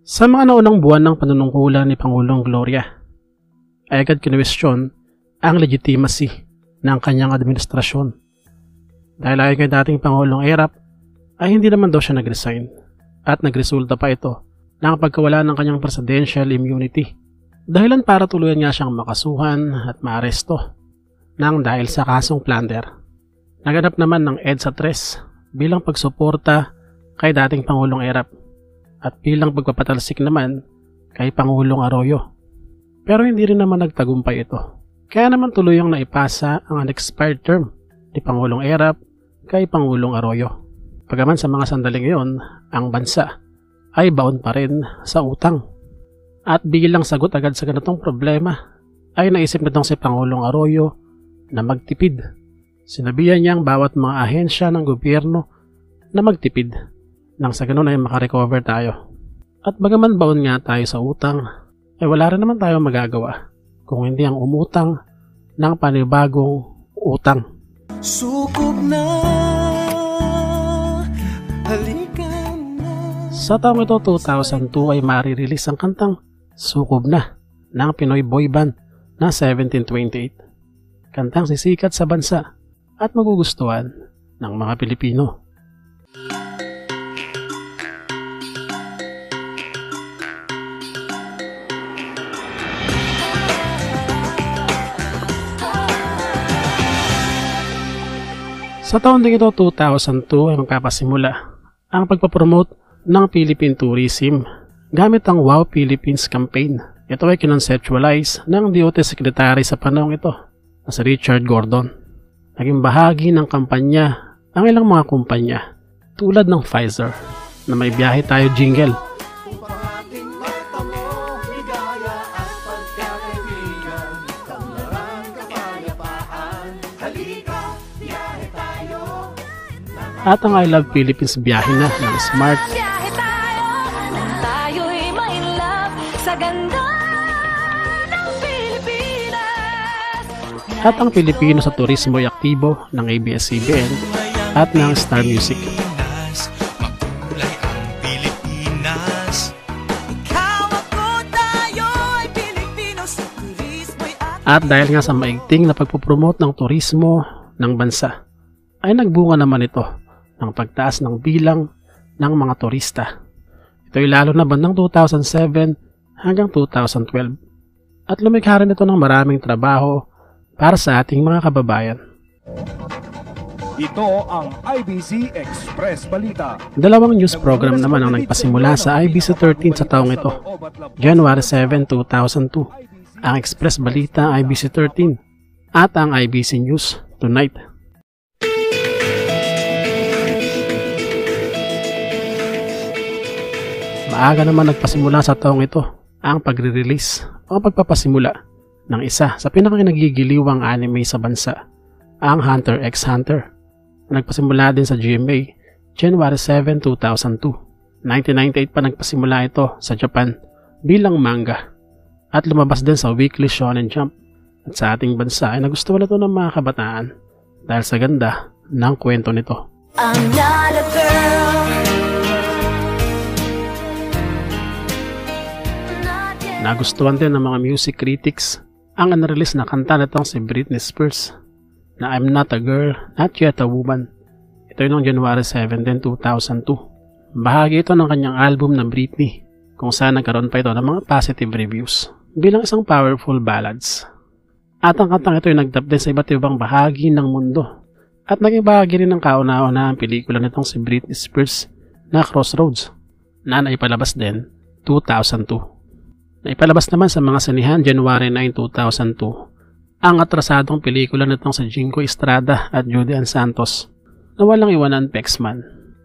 Sa mga naunang buwan ng panunungkulan ni Pangulong Gloria, ay agad kinwestiyon ang legitimacy ng kanyang administrasyon. Dahil ayon kay dating Pangulong Erap, ay hindi naman daw siya nag-resign at nagresulta pa ito ng pagkawala ng kanyang presidential immunity. Dahilan para tuluyan nga siyang makasuhan at maaresto nang dahil sa kasong plunder. Naganap naman ng EDSA 3 bilang pagsuporta kay dating Pangulong Erap at bilang pagpapatalsik naman kay Pangulong Arroyo. Pero hindi rin naman nagtagumpay ito. Kaya naman tuluyang naipasa ang unexpired term ni Pangulong Erap kay Pangulong Arroyo. Pagaman sa mga sandaling ngayon, ang bansa ay baon pa rin sa utang. At bilang sagot agad sa ganitong problema, ay naisip nitong si Pangulong Arroyo na magtipid. Sinabihan niya ang bawat mga ahensya ng gobyerno na magtipid nang sa ganun ay makarecover tayo. At bagaman baon nga tayo sa utang, ay wala rin naman tayo magagawa kung hindi ang umutang ng panibagong utang. Sukob na, halika na. Sa taong ito 2002 ay marirelease ang kantang Sukob Na ng Pinoy boy band na 1728. Kantang sisikat sa bansa at magugustuhan ng mga Pilipino. Sa taon din ito 2002 ay magpapasimula ang pagpapromote ng Philippine tourism gamit ang Wow Philippines campaign. Ito ay kinonceptualize ng DOT Secretary sa panahong ito na si Richard Gordon. Naging bahagi ng kampanya ang ilang mga kumpanya tulad ng Pfizer na may biyahe tayo jingle. At ang I Love Philippines biyahe na ng Smart. Tayo'y may love sa ganda ng Pilipinas. At ang Pilipino sa turismo ay aktibo ng ABS-CBN at ng Star Music. Makulay ang Pilipinas. Ikaw ako, tayo'y Pilipino sa turismo'y At dahil nga sa maigting na pagpupromote ng turismo ng bansa, ay nagbunga naman ito ng pagtaas ng bilang ng mga turista. Ito ay lalo na bandang 2007 hanggang 2012 at lumikha rin ito ng maraming trabaho para sa ating mga kababayan. Ito ang IBC Express Balita. Dalawang news program naman ang nagpasimula sa IBC 13 sa taong ito, January 7, 2002, ang Express Balita IBC 13 at ang IBC News Tonight. Maaga naman nagpasimula sa taong ito ang pagre-release o pagpapasimula ng isa sa pinakanagigiliwang anime sa bansa, ang Hunter x Hunter. Nagpasimula din sa GMA January 7, 2002. 1998 pa nagpasimula ito sa Japan bilang manga at lumabas din sa Weekly Shonen Jump. At sa ating bansa ay nagustuhan ito ng mga kabataan dahil sa ganda ng kwento nito. I'm not a girl. Nagustuhan din ng mga music critics ang unreleased na kanta nitong si Britney Spears na I'm Not a Girl, Not Yet a Woman. Ito ay noong January 7, 2002. Bahagi ito ng kanyang album na Britney kung saan nagkaroon pa ito ng mga positive reviews bilang isang powerful ballads. At ang kantang ito ay nagtap din sa iba't ibang bahagi ng mundo at naging bahagi rin ng kauna-una ang pelikula nitong si Britney Spears na Crossroads na naipalabas din 2002. Naipalabas naman sa mga sinihan January 9, 2002 ang atrasadong pelikula nitong si Jingo Estrada at Judy Ann Santos na walang iwanan Pexman.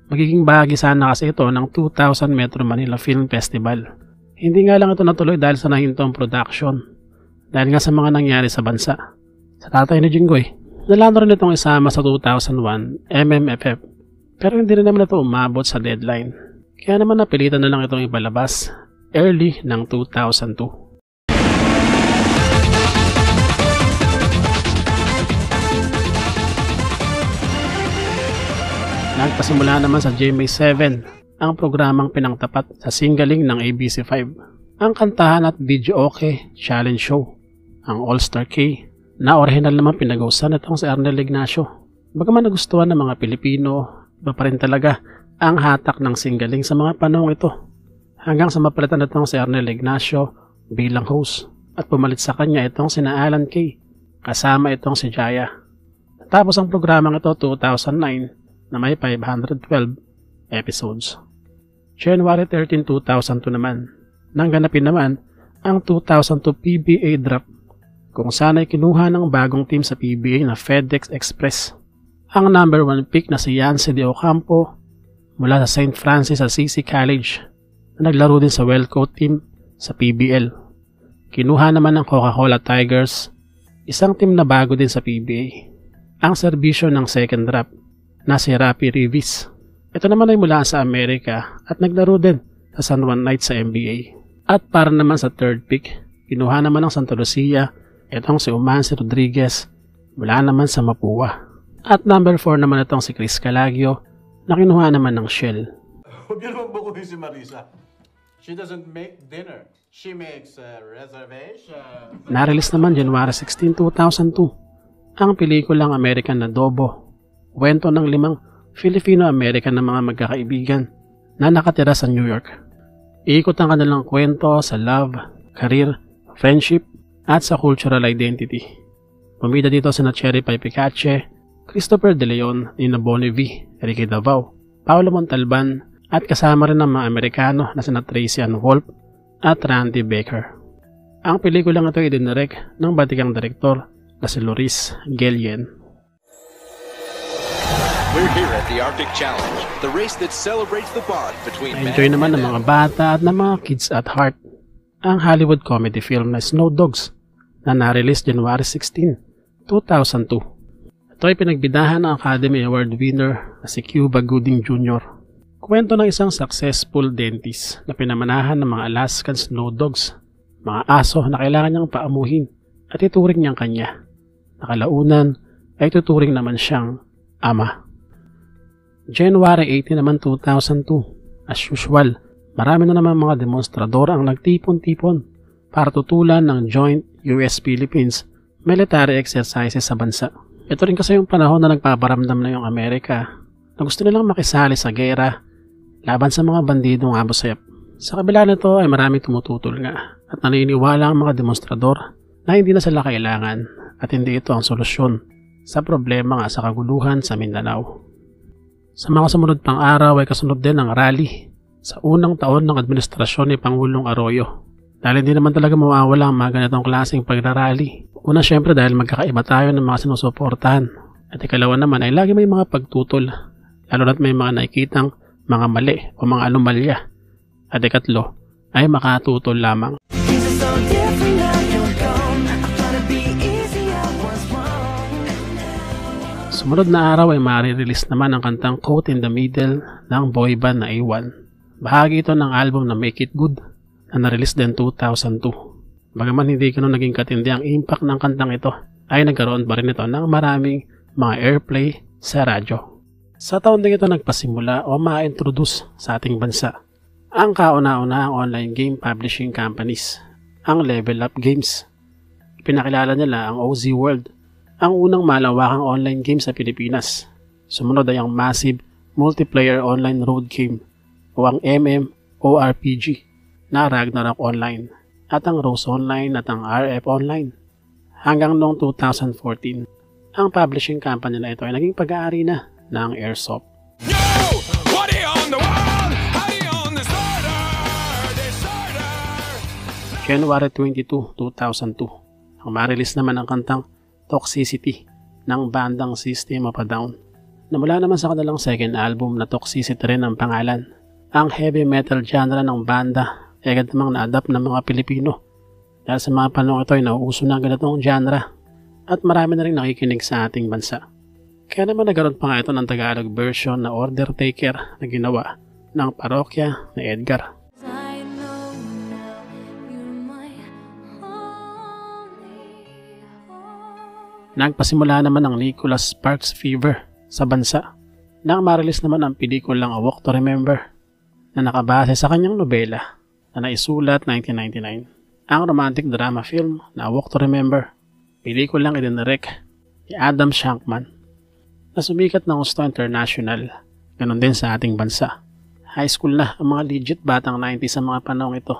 Magiging bahagi sana kasi ito ng 2000 Metro Manila Film Festival. Hindi nga lang ito natuloy dahil sa nahintong production dahil nga sa mga nangyari sa bansa. Sa tatay ni Jingoy, nalano rin itong isama sa 2001 MMFF pero hindi rin naman ito umabot sa deadline. Kaya naman napilitan na lang itong ipalabas early ng 2002. Nagpasimula naman sa GMA 7 ang programang pinangtapat sa singgaling ng ABC5, ang kantahan at videoke challenge show, ang All-Star K, na orihinal naman pinag-usan itong si Arnel Ignacio. Bagaman nagustuhan ng mga Pilipino, iba pa rin talaga ang hatak ng singgaling sa mga panahong ito. Hanggang sa mapalitan itong si Arnel Ignacio bilang host at pumalit sa kanya itong sina Alan Kay, kasama itong si Jaya. Tapos ang programang ito 2009 na may 512 episodes. January 13, 2002 naman, nang ganapin naman ang 2002 PBA draft kung saan ay kinuha ng bagong team sa PBA na FedEx Express. Ang number 1 pick na si Yancy De Ocampo mula sa St. Francis Assisi College na naglaro din sa Wellcoat team sa PBL. Kinuha naman ng Coca-Cola Tigers, isang team na bago din sa PBA, ang serbisyo ng second draft na si Rafi Rivis. Ito naman ay mula sa Amerika at naglaro din sa San Juan Knights sa NBA. At para naman sa third pick, kinuha naman ng Santa Lucia itong si Umancy Rodriguez mula naman sa Mapua. At number 4 naman itong si Chris Calagio na kinuha naman ng Shell. Huwag niyo naman bukuhin si Marisa. She doesn't make dinner. She makes reservation. Na-release naman January 16, 2002 ang pelikulang American na Adobo. Kwento ng 5 Filipino-American na mga magkakaibigan na nakatira sa New York. Iikot ang kanilang kwento sa love, career, friendship, at sa cultural identity. Pumida dito sina Cherry Pie Picache, Christopher De Leon, Nina Bonnevie, Ricky Davao, Paolo Montalban, at kasama rin ng mga Amerikano na sina Tracy Ann Wolf at Randy Baker. Ang pelikulang ito ay dinirect ng batikang direktor na si Loris Guillen. We're here at the Arctic Challenge, the race that celebrates the bond between men Na-enjoy naman and ng mga bata at ng mga kids at heart ang Hollywood comedy film na Snow Dogs na na-release January 16, 2002. Ito ay pinagbidahan ng Academy Award winner na si Cuba Gooding Jr. Kwento ng isang successful dentist na pinamanahan ng mga Alaskan Snow Dogs, mga aso na kailangan niyang paamuhin at ituring niyang kanya. Nakalaunan ay tuturing naman siyang ama. January 18 naman 2002, as usual, marami na naman mga demonstrador ang nagtipon-tipon para tutulan ng joint US-Philippines military exercises sa bansa. Ito rin kasi yung panahon na nagpaparamdam na yung Amerika na gusto nilang makisali sa gera laban sa mga bandidong Abu Sayyaf. Sa kabila nito ay maraming tumututol nga at naniniwala ang mga demonstrador na hindi na sila kailangan at hindi ito ang solusyon sa problema nga sa kaguluhan sa Mindanao. Sa mga sumunod pang araw ay kasunod din ang rally sa unang taon ng administrasyon ni Pangulong Arroyo. Dahil hindi naman talaga mawawala ang mga ganitong klaseng pagrarally. Una syempre dahil magkakaiba tayo ng mga sinusuportahan. At ikalawa naman ay lagi may mga pagtutol, lalo na't may mga nakikitang mga mali o mga anomalya. At ikatlo ay makatutol lamang. Sumunod na araw ay mare-release naman ang kantang Caught in the Middle ng boy band na A1. Bahagi ito ng album na Make It Good na na-release din 2002. Bagaman hindi ganoon naging katindi ang impact ng kantang ito, ay nagkaroon pa rin ito ng maraming mga airplay sa radyo. Sa taon din ito nagpasimula o ma-introduce sa ating bansa ang kauna-unahang online game publishing companies, ang Level Up Games. Pinakilala nila ang OZ World, ang unang malawakang online game sa Pilipinas. Sumunod ay ang massive multiplayer online road game o ang MMORPG na Ragnarok Online at ang Rose Online at ang RF Online. Hanggang noong 2014, ang publishing company na ito ay naging pag-aari na ng Airsoft. January 22, 2002, ang ma-release naman ang kantang Toxicity ng bandang System of a Down na mula naman sa kanilang second album na Toxicity rin ang pangalan. Ang heavy metal genre ng banda ay agad namang na-adapt ng mga Pilipino dahil sa mga panahon ito ay nauuso na ganitong genre at marami na rin nakikinig sa ating bansa. Kaya naman nagkaroon pa nga ito ng Tagalog version na Order Taker na ginawa ng parokya na Edgar. Nagpasimula naman ang Nicholas Sparks Fever sa bansa nang ma-release naman ang pelikulang A Walk to Remember na nakabase sa kanyang nobela na naisulat 1999. Ang romantic drama film na A Walk to Remember, pelikulang idinirect ni Adam Shankman na sumikat ng gusto international, ganun din sa ating bansa. High school na ang mga legit batang 90s sa mga panahong ito.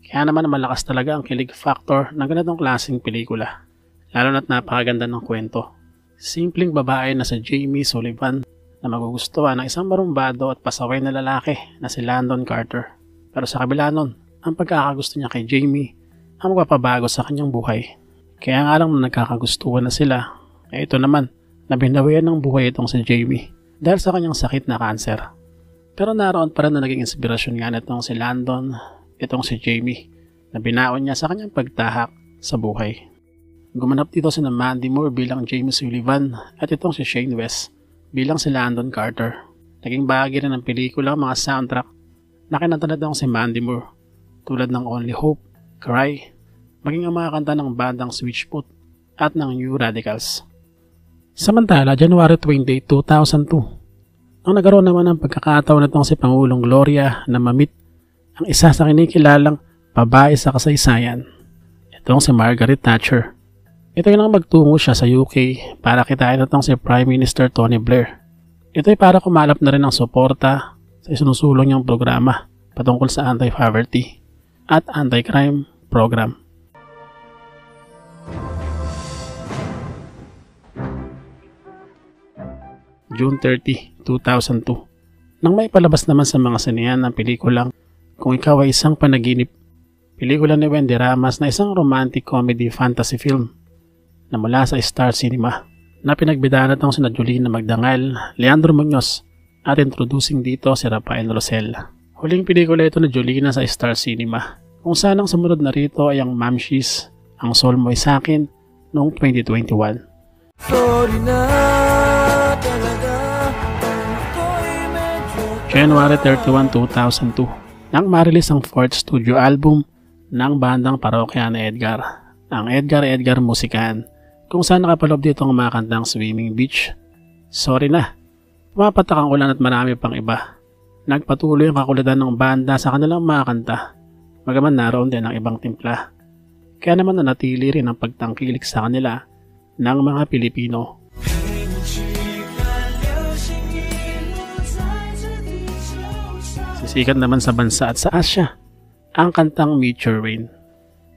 Kaya naman malakas talaga ang kilig factor ng ganitong klaseng pelikula, lalo na't napakaganda ng kwento. Simpleng babae na si Jamie Sullivan na magugustuhan ng isang marumbado at pasaway na lalaki na si Landon Carter. Pero sa kabila nun, ang pagkakagusto niya kay Jamie ang magpapabago sa kanyang buhay. Kaya nga lang na nagkakagustuhan na sila, ay ito naman na binawian ng buhay itong si Jamie dahil sa kanyang sakit na cancer. Pero naroon pa rin na naging inspirasyon nga nitong si Landon, itong si Jamie, na binaon niya sa kanyang pagtahak sa buhay. Gumanap dito si Mandy Moore bilang Jamie Sullivan at itong si Shane West bilang si Landon Carter. Naging bahagi rin ng pelikula ang mga soundtrack na kinanta nitong si Mandy Moore, tulad ng Only Hope, Cry, maging ang mga kanta ng bandang Switchfoot at ng New Radicals. Samantala, January 28, 2002, nang nagkaroon naman ng pagkakataon nitong si Pangulong Gloria na mamit ang isa sa kinikilalang babae sa kasaysayan, itong si Margaret Thatcher. Ito ay nang magtungo siya sa UK para kitain itong si Prime Minister Tony Blair. Ito ay para kumalap na rin ng suporta sa isinusulong niyang programa patungkol sa anti-poverty at anti-crime program. June 30, 2002, nang may palabas naman sa mga sinehan ng pelikulang Kung Ikaw Ay Isang Panaginip, pelikula ni Wendy Ramos na isang romantic comedy fantasy film na mula sa Star Cinema na pinagbidaan itong sina Jolina Magdangal, Leandro Muñoz at introducing dito si Rafael Rosel. Huling pelikula ito ni Jolina sa Star Cinema, kung saan ang sumunod na rito ay ang Mamshis, Ang Soul Mo'y Sakin noong 2021. Sorry na talaga, ako'y medyo January 31, 2002, nang marilis ang 4th studio album ng bandang Parokya na Edgar, ang Edgar Musikan, kung saan nakapaloob dito ang mga kantang Swimming Beach, Sorry Na, Pumapatak ang Ulan at marami pang iba. Nagpatuloy ang kakulitan ng banda sa kanilang mga kanta, bagaman naroon din ang ibang timpla. Kaya naman nanatili rin ang pagtangkilik sa kanila ng mga Pilipino. Sisikat naman sa bansa at sa Asya ang kantang Meteor Rain.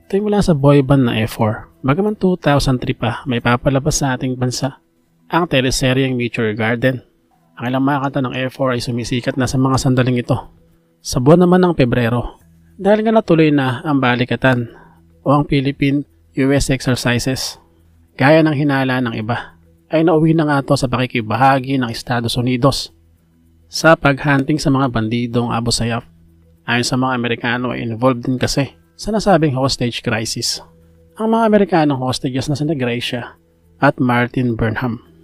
Ito ay mula sa boy band na F4. Bagaman 2003 pa may papalabas sa ating bansa ang teleseryeng Meteor Garden. Ang ilang mga kanta ng F4 ay sumisikat na sa mga sandaling ito sa buwan naman ng Pebrero, dahil nga natuloy na ang balikatan o ang Philippine-US exercises. Gaya ng hinala ng iba, ay nauwi na nga ito sa pakikibahagi ng Estados Unidos sa paghunting sa mga bandidong Abu Sayyaf. Ayon sa mga Amerikano ay involved din kasi sa nasabing hostage crisis ang mga Amerikanong hostages na sina Gracia at Martin Burnham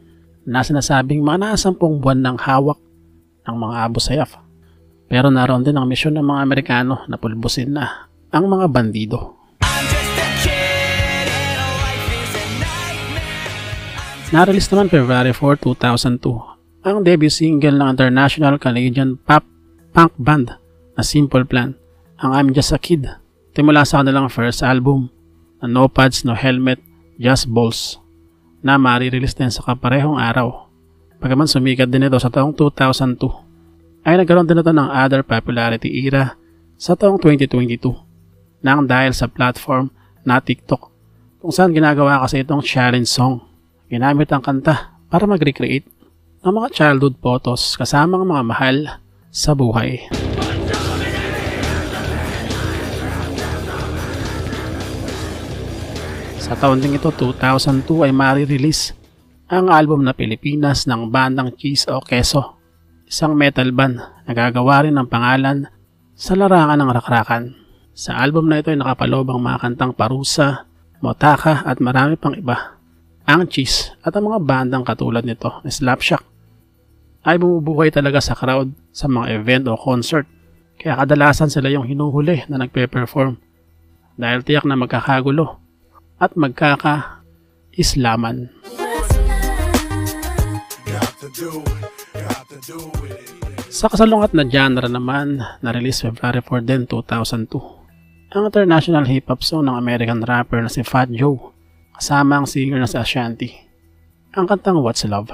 na sinasabing mga nasa 10 buwan ng hawak ng mga Abu Sayyaf. Pero naroon din ang misyon ng mga Amerikano na pulbusin na ang mga bandido. Na-release naman February 4, 2002 ang debut single ng international Canadian pop punk band na Simple Plan, ang I'm Just a Kid. Timula sa kanilang first album na No Pads, No Helmet, Just Balls na mari-release din sa kaparehong araw. Bagaman sumikat din ito sa taong 2002, ay nagkaroon din ito ng other popularity era sa taong 2022 nang dahil sa platform na TikTok, kung saan ginagawa kasi itong challenge song. Ginamit ang kanta para mag-recreate ng mga childhood photos kasama ang mga mahal sa buhay. Sa taon ding ito, 2002, ay mari-release ang album na Pilipinas ng bandang Cheese o Queso, isang metal band na gagawa rin ng pangalan sa larangan ng rakrakan. Sa album na ito ay nakapaloob ang mga kantang Parusa, Motaka at marami pang iba. Ang Cheese at ang mga bandang katulad nito na Slapshot ay bumubuhay talaga sa crowd sa mga event o concert. Kaya kadalasan sila yung hinuhuli na nagpe-perform dahil tiyak na magkakagulo at magkaka-islaman. got to do it, got to do it. Sa kasalungat na genre naman, na-release February 4 din 2002. Ang international hip-hop song ng American rapper na si Fat Joe, kasama ang singer na si Ashanti. Ang kantang What's Love,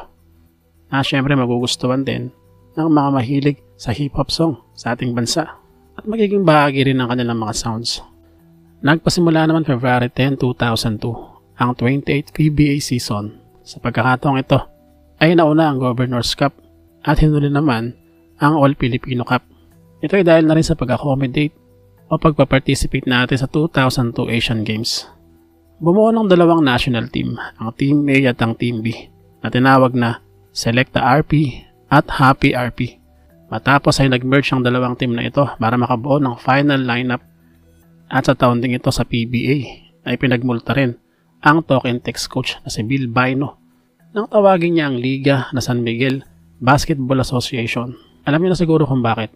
na syempre magugustuhan din ng mga mahilig sa hip-hop song sa ating bansa at magiging bahagi rin ng kanilang mga sounds. Nagpasimula naman February 10, 2002 ang 28th PBA season. Sa pagkakataong ito ay nauna ang Governor's Cup at hinuli naman ang All Filipino Cup. Ito ay dahil na rin sa pag-accommodate o pagpaparticipate natin sa 2002 Asian Games. Bumuo ng dalawang national team, ang Team A at ang Team B, na tinawag na Selecta RP at Happy RP. Matapos ay nag-merge ang dalawang team na ito para makabuo ng final lineup at sa taon ding ito sa PBA ay pinagmulta rin ang talk and text coach na si Bill Baino nang tawagin niya ang liga na San Miguel Basketball Association. Alam niyo na siguro kung bakit.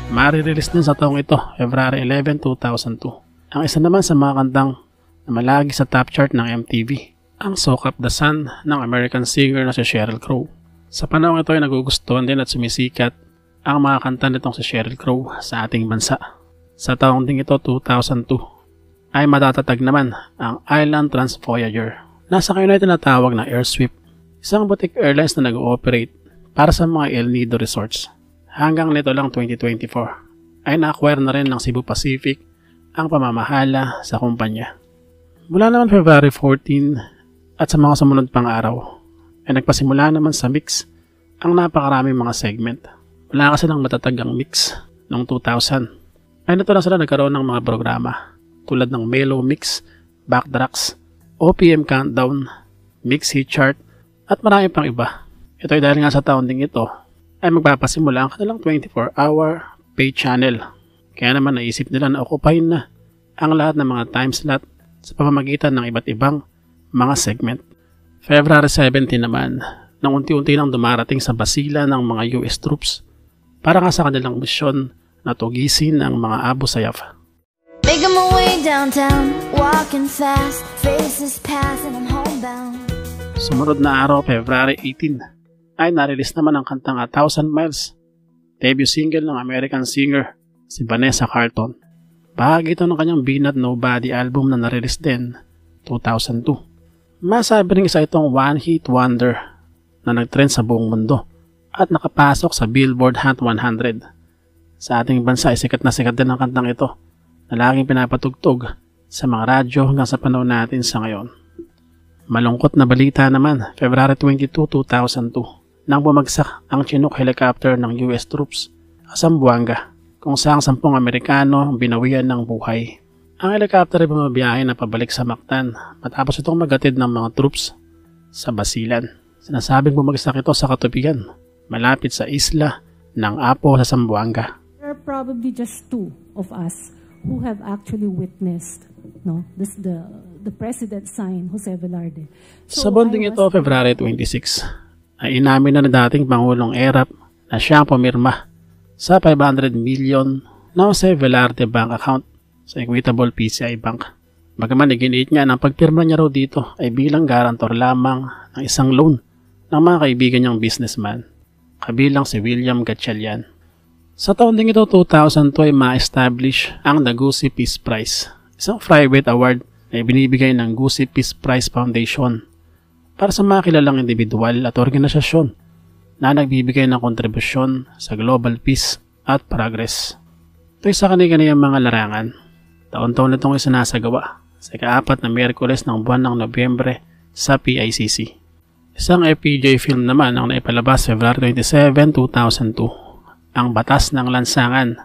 Mari-release din sa taong ito, February 11, 2002. Ang isa naman sa mga kantang na malagi sa top chart ng MTV, ang Soak Up the Sun ng American singer na si Sheryl Crow. Sa panahon ito ay nagugustuhan din at sumisikat ang mga kanta nitong si Sheryl Crow sa ating bansa. Sa taong ding ito, 2002, ay matatatag naman ang Island Trans Voyager. Nasa kayo na tinatawag na Airsweep, isang boutique airlines na nag-ooperate para sa mga El Nido resorts. Hanggang nito lang 2024 ay na-acquire na rin ng Cebu Pacific ang pamamahala sa kumpanya. Mula naman February 14 at sa mga sumunod pang araw ay nagpasimula naman sa mix ang napakaraming mga segment. Wala kasi ng matatag ang mix noong 2000. Ay nito lang sila nagkaroon ng mga programa tulad ng Melo Mix, Backtracks, OPM Countdown, Mix Hit Chart at marami pang iba. Ito ay dahil nga sa taon ding ito ay magpapasimula ang kanilang 24-hour pay channel. Kaya naman naisip nila na occupied na ang lahat ng mga time slot sa pamamagitan ng iba't ibang mga segment. February 17 naman, nang unti-unti nang dumarating sa basila ng mga US troops para nga sa kanilang misyon na tugisin ang mga Abu Sayyaf. Making my way downtown, walking fast, faces pass and I'm homebound. Sumunod na araw, February 18, ay na-release naman ang kantang 1,000 Miles, debut single ng American singer si Vanessa Carlton. Bahagi ito ng kanyang Be Not Nobody album na na-release din 2002. Masabi rin isa itong one-hit wonder na nag-trend sa buong mundo at nakapasok sa Billboard Hot 100. Sa ating bansa ay sikat na sikat din ang kantang ito na laging pinapatugtog sa mga radyo hanggang sa panahon natin sa ngayon. Malungkot na balita naman, February 22, 2002, nang bumagsak ang Chinook helicopter ng US troops sa Zamboanga, kung saan 10 Amerikano binawian ng buhay. Ang helicopter ay bumabiyahe na pabalik sa Mactan matapos itong magatid ng mga troops sa Basilan. Sinasabing bumagsak ito sa katubigan, malapit sa isla ng Apo sa Zamboanga. There are probably just 2 of us who have actually witnessed, no, this the president sign, Jose Velarde. Sa bonding ito, February 26, ay inamin na dating Pangulong Erap na siya pumirma sa 500 million na Jose Velarde bank account sa Equitable PCI Bank. Bagaman iginiit niya na pagpirma niya raw dito ay bilang garantor lamang ng isang loan ng mga kaibigan niyang businessman, kabilang si William Gatchalian. Sa taon ding ito, 2002, ay ma-establish ang The Gusi Peace Prize, isang private award na ibinibigay ng Gusi Peace Prize Foundation para sa mga kilalang individual at organisasyon na nagbibigay ng kontribusyon sa global peace at progress. Ito ay sa kanilang mga larangan. Taon-taon itong isinasagawa sa ika-4 na Miyerkules ng buwan ng Nobyembre sa PICC. Isang FPJ film naman ang naipalabas February 27, 2002. Ang Batas ng Lansangan,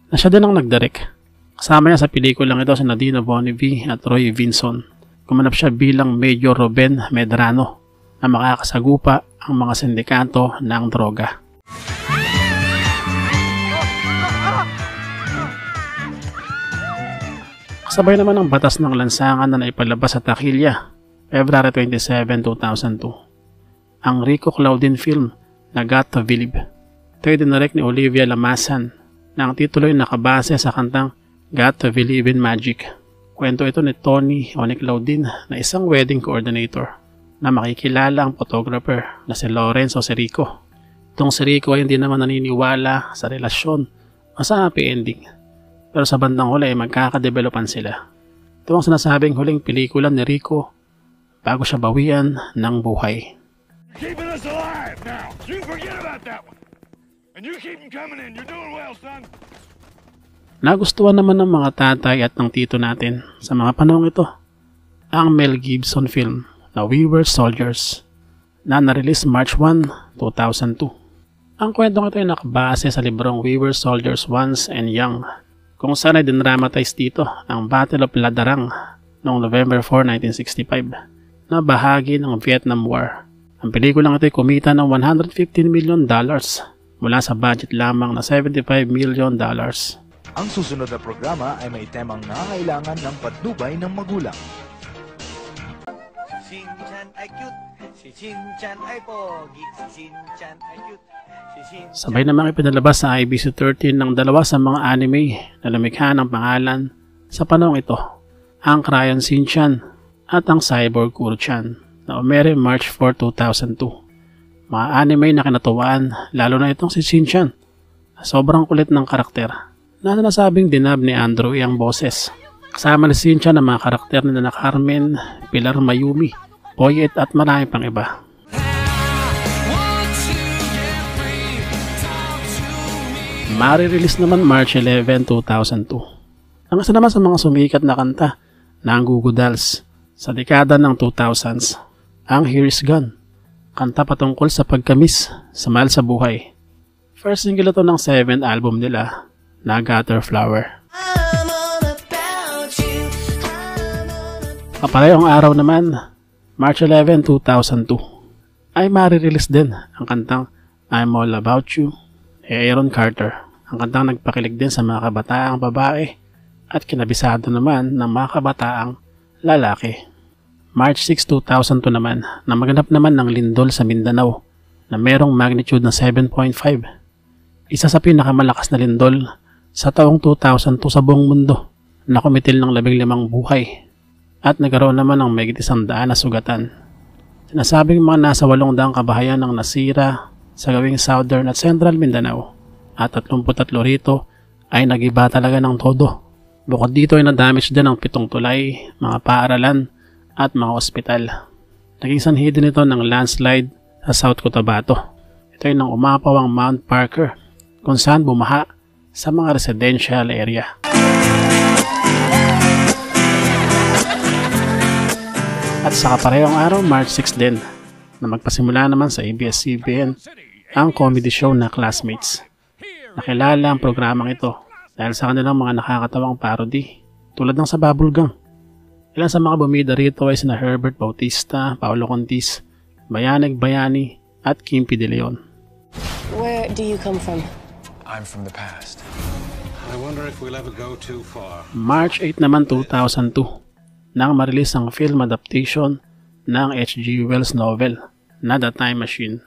na siya din ang nagdirect. Kasama niya sa pelikulang ito si Nadine Bonnevie at Roy Vinson. Gumanap siya bilang Major Ruben Medrano na makakasagupa ang mga sindikato ng droga. Kasabay naman ang Batas ng Lansangan na naipalabas sa takilya February 27, 2002. Ang Rico Claudine film na Got to Believe. Ito ay dinirect ni Olivia Lamasan na ang titulo ay nakabase sa kantang Got to Believe in Magic. Kwento ito ni Tony Claudine na isang wedding coordinator na makikilala ang photographer na si Lawrence o si Rico. Itong si Rico ay hindi naman naniniwala sa relasyon o sa happy ending. Pero sa bandang huli ay magkakadevelopan sila. Ito ang sinasabing huling pelikula ni Rico bago siya bawian ng buhay. Keeping us alive now. You forget about that one. And you keep them coming in. You're doing well, son. Nagustuhan naman ng mga tatay at ng tito natin sa mga panahong ito ang Mel Gibson film na We Were Soldiers na na-release March 1, 2002. Ang kwentong ito ay nakabase sa librong We Were Soldiers Once and Young, kung saan ay dinramatize dito ang Battle of Ladarang noong November 4, 1965 na bahagi ng Vietnam War. Ang pelikulang ito ay kumita ng $115 million mula sa budget lamang na $75 million. Ang susunod na programa ay may temang nangangailangan ng patnubay ng magulang. Si Shin-chan ay cute. Si Shin-chan ay pogi. Si Shin-chan ay cute. Si Shin-chan... Sabay namang ipinalabas sa IBC13 ng dalawa sa mga anime na lumikha ng pangalan sa panahong ito, ang Crayon Shin-chan at ang Cyborg Kuro-chan na umere March 4, 2002. Mga anime na kinatuwaan, lalo na itong si Shin-chan. Sobrang kulit ng karakter na nasabing dinab ni Andrew ang boses. Kasama ni Shin-chan ang mga karakter ni Nana Carmen, Pilar Mayumi, Poyet at marami pang iba. Mari-release naman March 11, 2002. Ang isa naman sa mga sumikat na kanta ng Goo Goo Dolls sa dekada ng 2000s, ang Here Is Gone, kanta patungkol sa pagkamis sa mahal sa buhay. First single ito ng 7th album nila na Gutter Flower. Kaparehong araw naman, March 11, 2002, ay mari-release din ang kantang I'm All About You ni Aaron Carter. Ang kantang nagpakilig din sa mga kabataang babae at kinabisado naman ng mga kabataang lalaki. March 6, 2002 naman, na maganap naman ng lindol sa Mindanao na merong magnitude na 7.5. Isa sa pinakamalakas na lindol sa taong 2002 sa buong mundo na kumitil ng 15 buhay at nagkaroon naman ng mahigit 100 na sugatan. Sinasabing mga nasa 800 kabahayan ang nasira sa gawing Southern at Central Mindanao at 33 rito ay nagiba talaga ng todo. Bukod dito ay na-damage din ang 7 tulay, mga paaralan at mga ospital. Naging sanhi din ito ng landslide sa South Cotabato. Ito ay nang umapaw ang Mount Parker kung saan bumaha sa mga residential area. At sa kaparehong araw, March 6 din, na magpasimula naman sa ABS-CBN ang comedy show na Classmates. Nakilala ang programang ito dahil sa kanilang mga nakakatawang parody tulad ng sa Bubblegum. Ilan sa mga bumida rito ay sina Herbert Bautista, Paolo Contis, Bayanig Bayani at Kimpi De Leon. Where do you come from? I'm from the past. I wonder if we'll ever go too far. March 8 naman 2002 nang marilis ang film adaptation ng H.G. Wells novel na The Time Machine.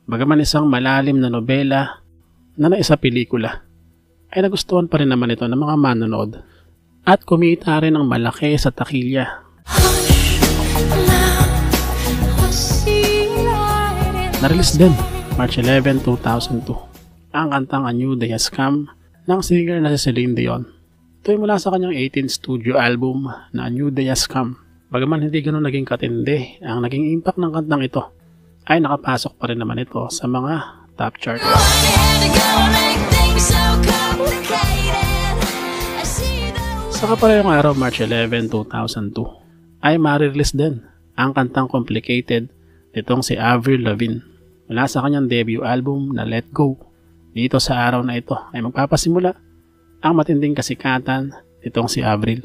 Bagaman isang malalim na nobela na naisa pelikula, ay nagustuhan pa rin naman ito ng mga manonood at kumita rin ng malaki sa takilya. Narelease din March 11, 2002 ang kantang A New Day Has Come ng singer na si Celine Dion. Ito ay mula sa kanyang 18th studio album na A New Day Has Come. Bagaman hindi ganoon naging katindi ang naging impact ng kantang ito, ay nakapasok pa rin naman ito sa mga top chart. Sa kaparehong araw, March 11, 2002, ay mari-release din ang kantang Complicated nitong si Avril Lavigne mula sa kanyang debut album na Let Go. Dito sa araw na ito ay magpapasimula ang matinding kasikatan nitong si Avril.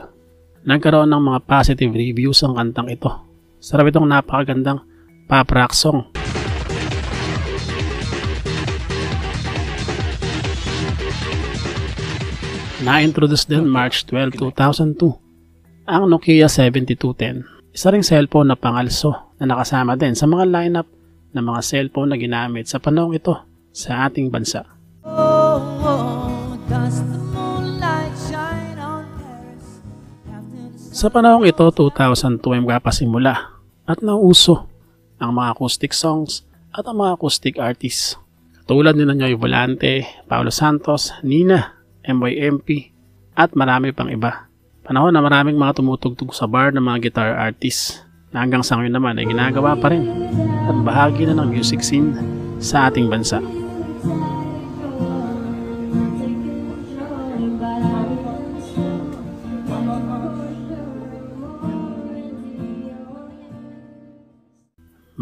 Nagkaroon ng mga positive reviews ang kantang ito. Sarap itong napakagandang pop rock song. Na-introduce din March 12, 2002 ang Nokia 7210. Isa ring cellphone na pangalso na nakasama din sa mga lineup ng mga cellphone na ginamit sa panahong ito sa ating bansa. Sa panahong ito, 2002 ay magpapasimula at nauso ang mga acoustic songs at ang mga acoustic artists. Katulad ni Noy Volante, Paulo Santos, Nina, MYMP, at marami pang iba. Panahon na maraming mga tumutugtog sa bar ng mga guitar artists na hanggang sa ngayon naman ay ginagawa pa rin at bahagi na ng music scene sa ating bansa.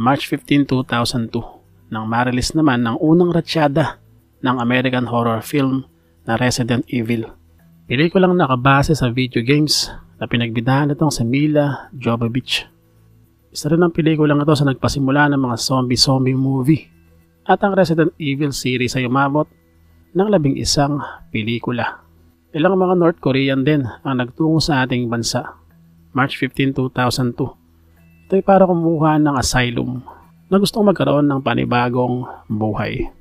March 15, 2002 nang marilis naman ang unang ratsyada ng American horror film na Resident Evil. Pelikulang nakabase sa video games na pinagbidahan nitong si Mila Jovovich. Isa rin ang pelikulang ito sa nagpasimula ng mga zombie movie at ang Resident Evil series ay umabot ng 11 pelikula. Ilang mga North Korean din ang nagtungo sa ating bansa. March 15, 2002. Ito ay para kumuha ng asylum na gustong magkaroon ng panibagong buhay.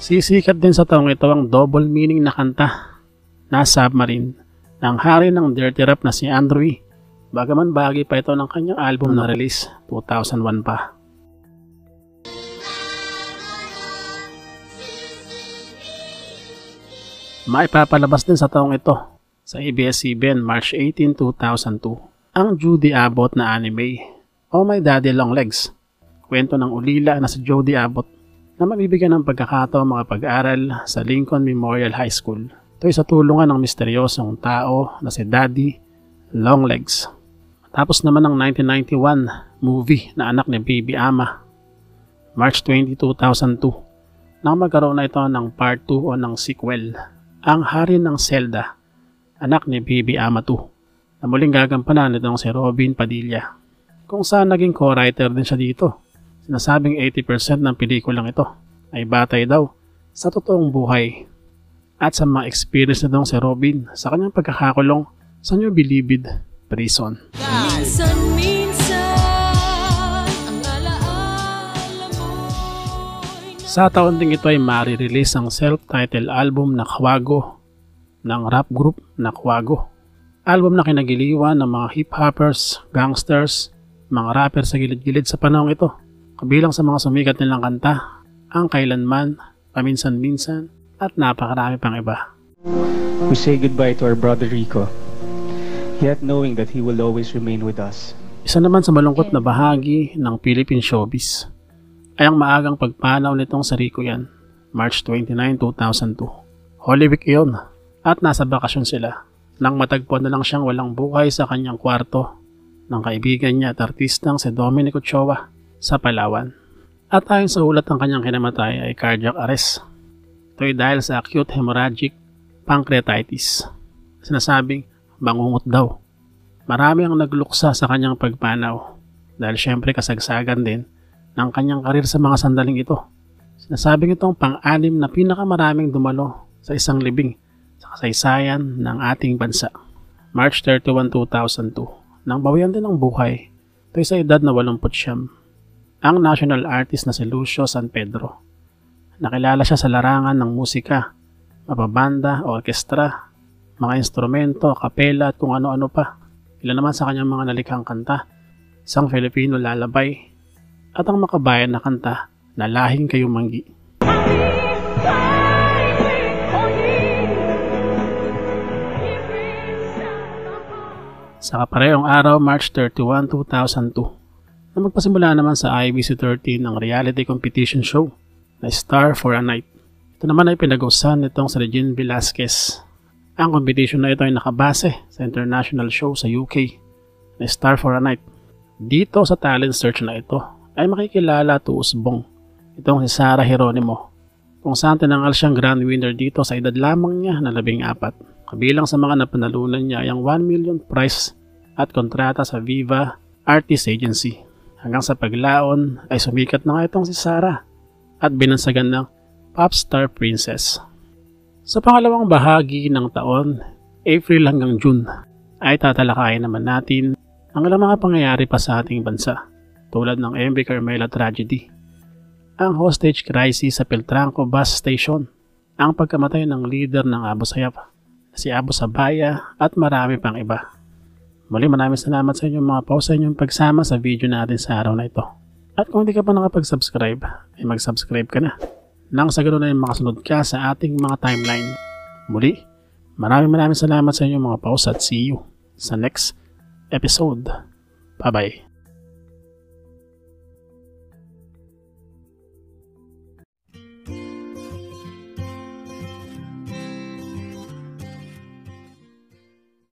Sisikat din sa taong ito ang double meaning na kanta na Submarine ng hari ng dirty rap na si Andrew E. Bagaman bahagi pa ito ng kanyang album na release 2001 pa. Maipapalabas din sa taong ito sa ABS-CBN March 18, 2002 ang Judy Abbott na anime Oh My Daddy Long Legs. Kwento ng ulila na si Jody Abbott na mabibigyan ng pagkakataon makapag-aral sa Lincoln Memorial High School. Ito ay sa tulungan ng misteryosong tao na si Daddy Longlegs. Tapos naman ang 1991 movie na Anak ni Baby Ama. March 20, 2002 nang magkaroon na ito ng part 2 o ng sequel, Ang Hari ng Zelda, Anak ni Baby Ama 2, na muling gagampanan nitong si Robin Padilla, kung saan naging co-writer din siya dito. Sinasabing 80% ng pelikulang ito ay batay daw sa totoong buhay at sa mga experience nitong si Robin sa kanyang pagkakakulong sa New Bilibid Prison. Sa taon ding ito ay mari-release ang self-titled album na Kwago ng rap group na Kwago. Album na kinagiliwan ng mga hip-hoppers, gangsters, mga rapper sa gilid-gilid sa panahong ito. Kabilang sa mga sumikat nilang kanta, Ang Kailanman, Paminsan-Minsan, at napakarami pang iba. We say goodbye to our brother Rico, yet knowing that he will always remain with us. Isa naman sa malungkot na bahagi ng Philippine showbiz ay ang maagang pagpanaw nitong si Rico yan, March 29, 2002. Holy Week iyon at nasa bakasyon sila nang matagpuan na lang siyang walang buhay sa kanyang kwarto ng kaibigan niya at artistang si Dominic Ochoa sa Palawan. At ayon sa ulat ng kanyang kinamatay ay cardiac arrest. Ito ay dahil sa acute hemorrhagic pancreatitis. Sinasabing bangungot daw. Marami ang nagluksa sa kanyang pagpanaw dahil syempre kasagsagan din ng kanyang karir sa mga sandaling ito. Sinasabing itong pang-anim na pinakamaraming dumalo sa isang libing sa kasaysayan ng ating bansa. March 31, 2002 nang bawian din ng buhay. Ito ay sa edad na 89. Ang national artist na si Lucio San Pedro. Nakilala siya sa larangan ng musika, mapabanda, orkestra, mga instrumento, kapela at kung ano-ano pa. Ilan naman sa kanyang mga nalikhang kanta, isang Filipino lalabay, at ang makabayan na kanta na Lahing Kayong Manggi. Sa kaparehong araw, March 31, 2002, na magpasimula naman sa IBC 13 ng reality competition show na Star for a Night. Ito naman ay pinag-usahan nitong si Regine Velasquez. Ang competition na ito ay nakabase sa international show sa UK na Star for a Night. Dito sa talent search na ito ay makikilala tuusbong itong si Sarah Geronimo, kung saan tinangal siyang grand winner dito sa edad lamang niya na 14. Kabilang sa mga napanalunan niya ay ang 1 million prize at kontrata sa Viva Artist Agency. Hanggang sa paglaon ay sumikat na nga itong si Sarah at binansagan ng Popstar Princess. Sa pangalawang bahagi ng taon, April hanggang June, ay tatalakayin naman natin ang ilang mga pangyayari pa sa ating bansa, tulad ng MV Carmela tragedy, ang hostage crisis sa Peltranco bus station, ang pagkamatay ng leader ng Abu Sayyaf si Abo Sabaya at marami pang iba. Muli maraming salamat sa inyong mga pausa inyong pagsama sa video natin sa araw na ito. At kung hindi ka pa nakapag-subscribe, ay mag-subscribe ka na. Nang sa ganoon ay makasunod ka sa ating mga timeline. Muli, maraming salamat sa inyong mga pausa at see you sa next episode. Bye-bye.